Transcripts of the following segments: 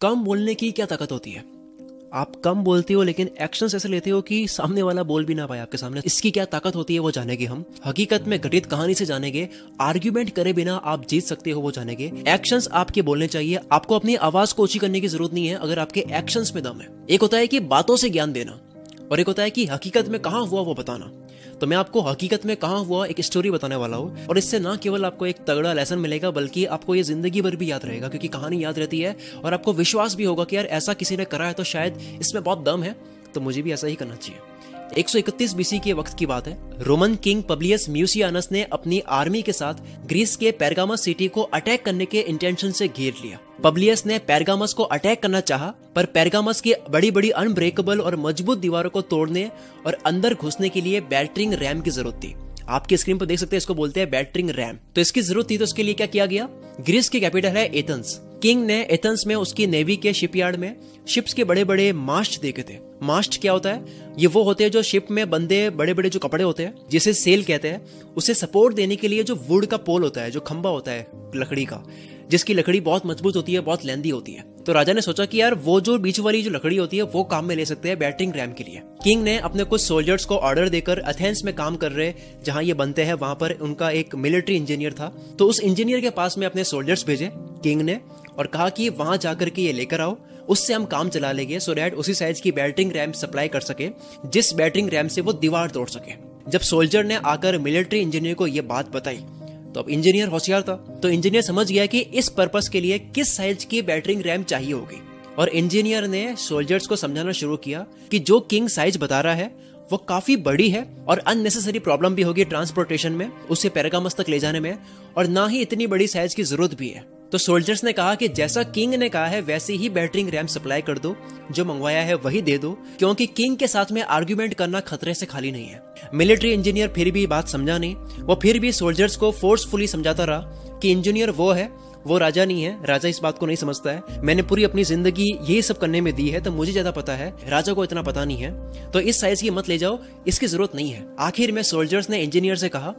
कम बोलने की क्या ताकत होती है? आप कम बोलते हो लेकिन एक्शंस ऐसे लेते हो कि सामने वाला बोल भी ना पाए आपके सामने। इसकी क्या ताकत होती है वो जानेंगे हम। हकीकत में घटित कहानी से जानेंगे। आर्ग्यूमेंट करे बिना आप जीत सकते हो वो जानेंगे। एक्शंस आपके बोलने चाहिए। आपको अपनी आवाज को ऊंची करने की जरूरत नहीं है अगर आपके एक्शंस में दम है। एक होता है कि बातों से ज्ञान देना और एक होता है कि हकीकत में कहां हुआ वो बताना। तो मैं आपको हकीकत में कहां हुआ एक स्टोरी बताने वाला हूं और इससे ना केवल आपको एक तगड़ा लेसन मिलेगा बल्कि आपको ये जिंदगी भर भी याद रहेगा, क्योंकि कहानी याद रहती है और आपको विश्वास भी होगा कि यार ऐसा किसी ने करा है तो शायद इसमें बहुत दम है, तो मुझे भी ऐसा ही करना चाहिए। 131 बीसी के वक्त की बात है। रोमन किंग पब्लियस म्यूसियानस ने अपनी आर्मी के साथ ग्रीस के पेरगामस सिटी को अटैक करने के इंटेंशन से घेर लिया। पब्लियस ने पेरगामस को अटैक करना चाहा, पर पेरगामस की बड़ी बड़ी अनब्रेकेबल और मजबूत दीवारों को तोड़ने और अंदर घुसने के लिए बैटरिंग रैम की जरूरत थी। आपकी स्क्रीन पर देख सकते हैं, इसको बोलते हैं बैटरिंग रैम। तो इसकी जरूरत थी, तो इसके लिए क्या किया गया? ग्रीस की कैपिटल है एथेंस। किंग ने एथेंस में उसकी नेवी के शिपयार्ड में शिप्स के बड़े बड़े मास्ट देखे थे। मास्ट क्या होता है? ये वो होते हैं जो शिप में बंदे बड़े बड़े जो कपड़े होते हैं जिसे सेल कहते हैं, उसे सपोर्ट देने के लिए जो वुड का पोल होता है, जो खंबा होता है लकड़ी का, जिसकी लकड़ी बहुत मजबूत होती है, बहुत लेंदी होती है। तो राजा ने सोचा कि यार वो जो बीच वाली जो लकड़ी होती है वो काम में ले सकते हैं बैटरिंग रैम के लिए। किंग ने अपने कुछ सोल्जर्स को ऑर्डर देकर एथेंस में काम कर रहे जहां ये बनते हैं वहां पर उनका एक मिलिट्री इंजीनियर था, तो उस इंजीनियर के पास में अपने सोल्जर्स भेजे किंग ने और कहा कि वहां जाकर के ये लेकर आओ, उससे हम काम चला लेंगे सो दैट उसी साइज की बैटरिंग रैम सप्लाई कर सके जिस बैटरिंग रैम से वो दीवार तोड़ सके। जब सोल्जर ने आकर मिलिट्री इंजीनियर को ये बात बताई तो अब इंजीनियर होशियार था, तो इंजीनियर समझ गया कि इस पर्पस के लिए किस साइज की बैटरिंग रैम चाहिए होगी और इंजीनियर ने सोल्जर्स को समझाना शुरू किया कि जो किंग साइज बता रहा है वो काफी बड़ी है और अननेसेसरी प्रॉब्लम भी होगी ट्रांसपोर्टेशन में, उसे पेरगामस तक ले जाने में, और ना ही इतनी बड़ी साइज की जरूरत भी है। तो सोल्जर्स ने कहा कि जैसा किंग ने कहा है वैसे ही बैटरिंग रैम सप्लाई कर दो, जो मंगवाया है वही दे दो, क्योंकि किंग के साथ में आर्ग्यूमेंट करना खतरे से खाली नहीं है। मिलिट्री इंजीनियर फिर भी बात समझा नहीं, वो फिर भी सोल्जर्स को फोर्सफुली समझाता रहा कि इंजीनियर वो है, वो राजा नहीं है। राजा इस बात को नहीं समझता है। मैंने पूरी अपनी जिंदगी यही सब करने में दी है तो मुझे ज्यादा पता है, राजा को इतना पता नहीं है, तो इस साइज की मत ले जाओ, इसकी जरूरत नहीं है। आखिर में सोल्जर्स ने इंजीनियर से कहा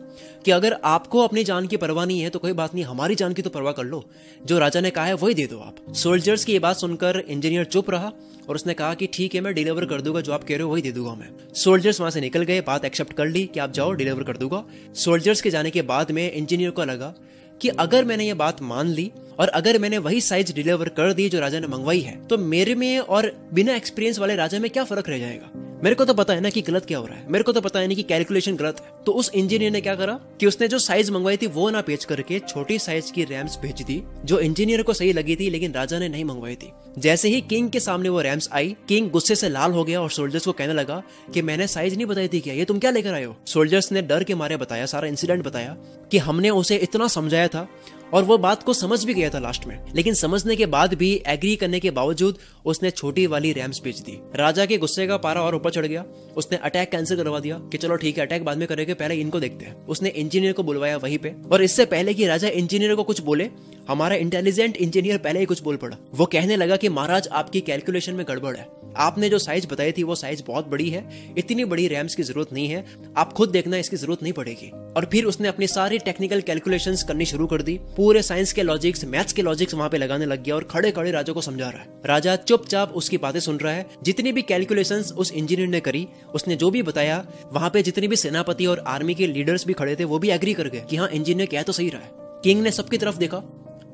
कि अगर आपको अपनी जान की परवाह नहीं है तो कोई बात नहीं, हमारी जान की तो परवाह कर लो, जो राजा ने कहा है वही दे दो आप। सोल्जर्स की ये बात सुनकर इंजीनियर चुप रहा और उसने कहा कि ठीक है, मैं डिलीवर कर दूंगा, जो आप कह रहे हो वही दे दूंगा मैं। सोल्जर्स वहां से निकल गए, बात एक्सेप्ट कर ली कि आप जाओ, डिलीवर कर दूंगा। सोल्जर्स के जाने के बाद में इंजीनियर को लगा कि अगर मैंने ये बात मान ली और अगर मैंने वही साइज डिलीवर कर दी जो राजा ने मंगवाई है, तो मेरे में और बिना एक्सपीरियंस वाले राजा में क्या फर्क रह जाएगा? मेरे को तो पता है ना कि गलत क्या हो रहा है, मेरे को तो पता है ना कि कैलकुलेशन गलत है। तो उस इंजीनियर ने क्या करा कि उसने जो साइज मंगवाई थी वो ना पेच करके छोटी साइज की रैम्स भेज दी जो इंजीनियर को सही लगी थी लेकिन राजा ने नहीं मंगवाई थी। जैसे ही किंग के सामने वो रैम्स आई, किंग गुस्से से लाल हो गया और सोल्जर्स को कहने लगा कि मैंने साइज नहीं बताई थी क्या, ये तुम क्या लेकर आए हो? सोल्जर्स ने डर के मारे बताया, सारा इंसिडेंट बताया कि हमने उसे इतना समझाया था और वो बात को समझ भी गया था लास्ट में, लेकिन समझने के बाद भी एग्री करने के बावजूद उसने छोटी वाली रैम्स भेज दी। राजा के गुस्से का पारा और ऊपर चढ़ गया। उसने अटैक कैंसिल करवा दिया कि चलो ठीक है, अटैक बाद में करेंगे, पहले इनको देखते हैं। उसने इंजीनियर को बुलवाया वहीं पे, और इससे पहले कि राजा इंजीनियर को कुछ बोले, हमारा इंटेलिजेंट इंजीनियर पहले ही कुछ बोल पड़ा। वो कहने लगा कि महाराज आपकी कैलकुलेशन में गड़बड़ है, आपने जो साइज बताई थी वो साइज बहुत बड़ी है, इतनी बड़ी रैम्स की जरूरत नहीं है, आप खुद देखना इसकी जरूरत नहीं पड़ेगी। और फिर उसने अपनी सारी टेक्निकल कैलकुलेशंस करनी शुरू कर दी, पूरे साइंस के लॉजिक्स, मैथ्स के लॉजिक्स वहां पे लगाने लग गया और खड़े खड़े राजा को समझा रहा है। राजा चुपचाप उसकी बातें सुन रहा है। जितनी भी कैलकुलेशंस उस इंजीनियर ने करी, उसने जो भी बताया, वहां पे जितने भी सेनापति और आर्मी के लीडर्स भी खड़े थे वो भी एग्री कर गए कि हाँ इंजीनियर कह तो सही रहा है। किंग ने सबकी तरफ देखा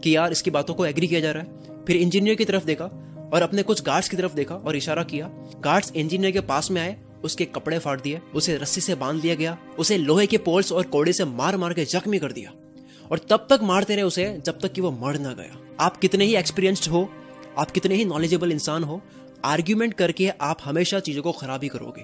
कि यार इसकी बातों को एग्री किया जा रहा है, फिर इंजीनियर की तरफ देखा और अपने कुछ गार्ड्स की तरफ देखा और इशारा किया। गार्ड्स इंजीनियर के पास में आए, उसके कपड़े फाड़ दिए, उसे रस्सी से बांध दिया गया, उसे लोहे के पोल्स और कोड़े से मार मार के जख्मी कर दिया और तब तक मारते रहे उसे जब तक कि वो मर ना गया। आप कितने ही एक्सपीरियंस्ड हो, आप कितने ही नॉलेजेबल इंसान हो, आर्ग्यूमेंट करके आप हमेशा चीजों को खराब ही करोगे।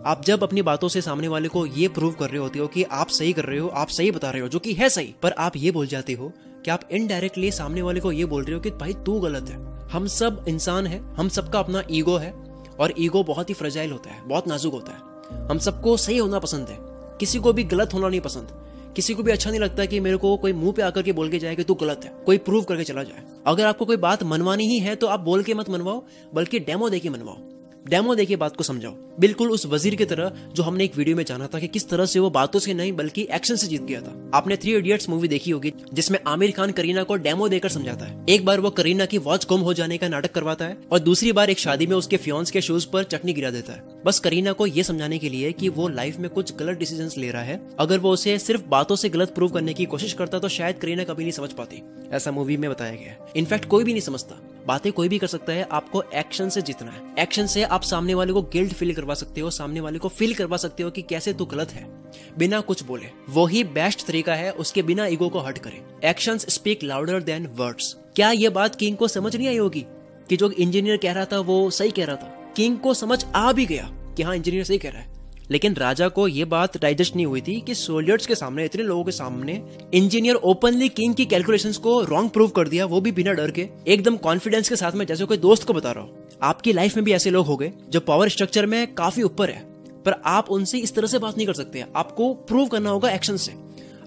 आप जब अपनी बातों से सामने वाले को ये प्रूव कर रहे होते हो कि आप सही कर रहे हो, आप सही बता रहे हो, जो कि है सही, पर आप ये बोल जाते हो कि आप इनडायरेक्टली सामने वाले को ये बोल रहे हो कि भाई तू गलत है। हम सब इंसान है, हम सबका अपना ईगो है और ईगो बहुत ही फ्रेजाइल होता है, बहुत नाजुक होता है। हम सबको सही होना पसंद है, किसी को भी गलत होना नहीं पसंद। किसी को भी अच्छा नहीं लगता कि मेरे को कोई मुंह पे आकर के बोल के जाए कि तू गलत है, कोई प्रूव करके चला जाए। अगर आपको कोई बात मनवानी ही है तो आप बोल के मत मनवाओ, बल्कि डेमो दे के मनवाओ। डेमो देके बात को समझाओ, बिल्कुल उस वजीर की तरह जो हमने एक वीडियो में जाना था कि किस तरह से वो बातों से नहीं बल्कि एक्शन से जीत गया था। आपने 3 इडियट्स मूवी देखी होगी जिसमें आमिर खान करीना को डेमो देकर समझाता है। एक बार वो करीना की वॉच गुम हो जाने का नाटक करवाता है और दूसरी बार एक शादी में उसके फियांस के शूज पर चटनी गिरा देता है, बस करीना को ये समझाने के लिए कि वो लाइफ में कुछ गलत डिसीजंस ले रहा है। अगर वो उसे सिर्फ बातों से गलत प्रूव करने की कोशिश करता तो शायद करीना कभी नहीं समझ पाती। ऐसा मूवी में बताया गया है। इनफैक्ट कोई भी नहीं समझता, बातें कोई भी कर सकता है, आपको एक्शन से जीतना है। एक्शन से आप सामने वाले को गिल्ट फील करवा सकते हो, सामने वाले को फील करवा सकते हो कि कैसे तू गलत है, बिना कुछ बोले। वो ही बेस्ट तरीका है उसके बिना ईगो को हर्ट करे। Actions speak louder than words. क्या ये बात किंग को समझ नहीं आई होगी कि जो इंजीनियर कह रहा था वो सही कह रहा था? किंग को समझ आ भी गया कि हाँ इंजीनियर सही कह रहा है, लेकिन राजा को ये बात डाइजेस्ट नहीं हुई थी कि सोल्जर्स के सामने, इतने लोगों के सामने इंजीनियर ओपनली किंग की कैलकुलेशंस को रॉन्ग प्रूव कर दिया, वो भी बिना डर के, एकदम कॉन्फिडेंस के साथ में, जैसे कोई दोस्त को बता रहा हो। आपकी लाइफ में भी ऐसे लोग हो गए जो पावर स्ट्रक्चर में काफी ऊपर है, पर आप उनसे इस तरह से बात नहीं कर सकते, आपको प्रूव करना होगा एक्शन से।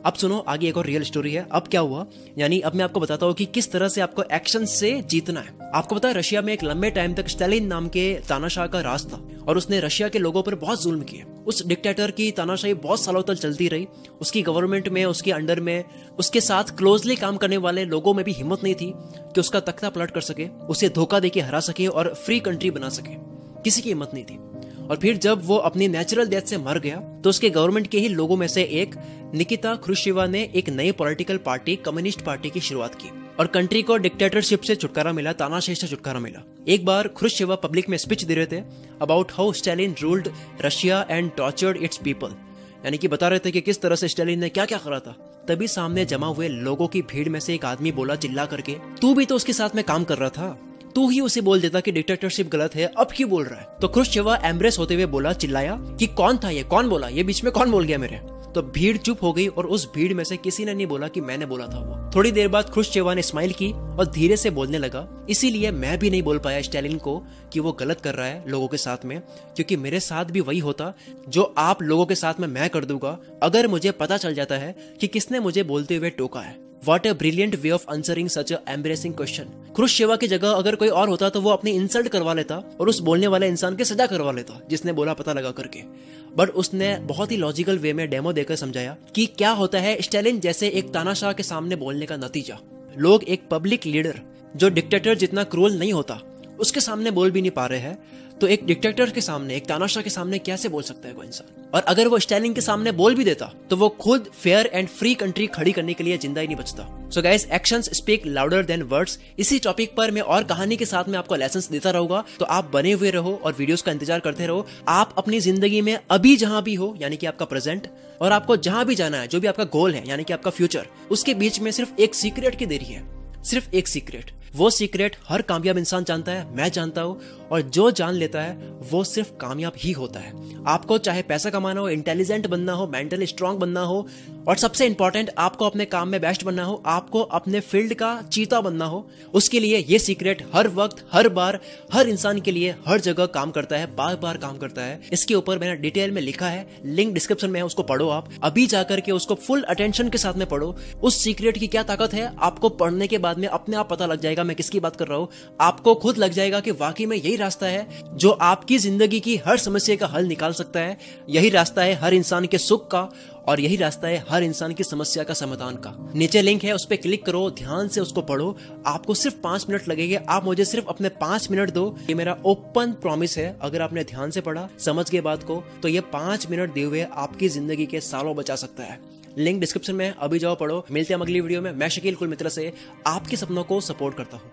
अब सुनो आगे एक और रियल स्टोरी है। अब क्या हुआ, यानी अब मैं आपको बताता हूँ कि किस तरह से आपको एक्शन से जीतना है। आपको पता है रशिया में एक लंबे टाइम तक स्टालिन नाम के तानाशाह का राज था और उसने रशिया के लोगों पर बहुत जुल्म किए। उस डिक्टेटर की तानाशाही बहुत सालों तक चलती रही। उसकी गवर्नमेंट में, उसके अंडर में, उसके साथ क्लोजली काम करने वाले लोगों में भी हिम्मत नहीं थी कि उसका तख्ता पलट कर सके, उसे धोखा देके हरा सके और फ्री कंट्री बना सके। किसी की हिम्मत नहीं थी। और फिर जब वो अपनी नेचुरल डेथ से मर गया तो उसके गवर्नमेंट के ही लोगों में से एक निकिता ख्रुश्चेवा ने एक नई पॉलिटिकल पार्टी, कम्युनिस्ट पार्टी की शुरुआत की और कंट्री को डिक्टेटरशिप से छुटकारा मिला, तानाशाही से छुटकारा मिला। एक बार ख्रुश्चेवा पब्लिक में स्पीच दे रहे थे about how Stalin ruled Russia and tortured it's people, यानी कि बता रहे थे कि किस तरह से स्टालिन ने क्या क्या करा था। तभी सामने जमा हुए लोगों की भीड़ में से एक आदमी बोला चिल्ला करके, तू भी तो उसके साथ में काम कर रहा था, तू ही उसे बोल देता कि डिक्टेटरशिप गलत है, अब क्यों बोल रहा है? तो ख्रुश्चेवा एम्ब्रेस होते हुए बोला, चिल्लाया कि कौन था ये, कौन बोला, ये बीच में कौन बोल गया मेरे? तो भीड़ चुप हो गई और उस भीड़ में से किसी ने नहीं बोला कि मैंने बोला था वो। थोड़ी देर बाद ख्रुश्चेवा ने स्माइल की और धीरे से बोलने लगा, इसीलिए मैं भी नहीं बोल पाया स्टालिन को कि वो गलत कर रहा है लोगों के साथ में, क्योंकि मेरे साथ भी वही होता जो आप लोगों के साथ में मैं कर दूंगा अगर मुझे पता चल जाता है कि किसने मुझे बोलते हुए टोका है। What a brilliant way of answering such a embarrassing question। ख्रुश्चेवा की जगह अगर कोई और होता तो वो अपनी इंसल्ट करवा लेता और उस बोलने वाले इंसान की सजा करवा लेता जिसने बोला पता लगा करके। बट उसने बहुत ही लॉजिकल वे में डेमो देकर समझाया कि क्या होता है स्टालिन जैसे एक तानाशाह के सामने बोलने का नतीजा। लोग एक पब्लिक लीडर जो डिक्टेटर जितना क्रूअल नहीं होता उसके सामने बोल भी नहीं पा रहे हैं, तो एक डिक्टेटर के सामने, एक तानाशाह के सामने कैसे बोल सकता है कोई इंसान? और अगर वो स्टालिन के सामने बोल भी देता तो वो खुद फेयर एंड फ्री कंट्री खड़ी करने के लिए जिंदा ही नहीं बचता। So guys, actions speak louder than words. इसी टॉपिक पर मैं और कहानी के साथ में आपको लेसन्स देता रहूंगा, तो आप बने हुए रहो और वीडियोस का इंतजार करते रहो। आप अपनी जिंदगी में अभी जहां भी हो, यानी कि आपका प्रेजेंट, और आपको जहां भी जाना है, जो भी आपका गोल है, यानी कि आपका फ्यूचर, उसके बीच में सिर्फ एक सीक्रेट की देरी है, सिर्फ एक सीक्रेट। वो सीक्रेट हर कामयाब इंसान जानता है, मैं जानता हूं, और जो जान लेता है वो सिर्फ कामयाब ही होता है। आपको चाहे पैसा कमाना हो, इंटेलिजेंट बनना हो, मेंटली स्ट्रांग बनना हो, और सबसे इंपॉर्टेंट आपको अपने काम में बेस्ट बनना हो, आपको अपने फील्ड का चीता बनना हो, उसके लिए ये सीक्रेट हर वक्त, हर बार, हर इंसान के लिए हर जगह काम करता है, बार बार काम करता है। इसके ऊपर मैंने डिटेल में लिखा है, लिंक डिस्क्रिप्शन में है, उसको पढ़ो। आप अभी जाकर के उसको फुल अटेंशन के साथ में पढ़ो। उस सीक्रेट की क्या ताकत है आपको पढ़ने के बाद में अपने आप पता लग जाएगा मैं किसकी बात कर रहा हूं। आपको खुद लग जाएगा कि वाकई में यही रास्ता है जो आपकी जिंदगी की हर समस्या का हल निकाल सकता है। यही रास्ता है हर इंसान के सुख का, और यही रास्ता है हर इंसान की समस्या का समाधान का। नीचे लिंक है, उस पर क्लिक करो, ध्यान से उसको पढ़ो। आपको सिर्फ 5 मिनट लगेंगे, आप मुझे सिर्फ अपने 5 मिनट दो, ये मेरा ओपन प्रॉमिस है। अगर आपने ध्यान से पढ़ा, समझ गए बात को, तो ये 5 मिनट दिए हुए आपकी जिंदगी के सालों बचा सकता है। लिंक डिस्क्रिप्शन में, अभी जाओ पढ़ो। मिलते हैं अगली वीडियो में। मैं शकील कुल मित्र से आपके सपनों को सपोर्ट करता हूँ।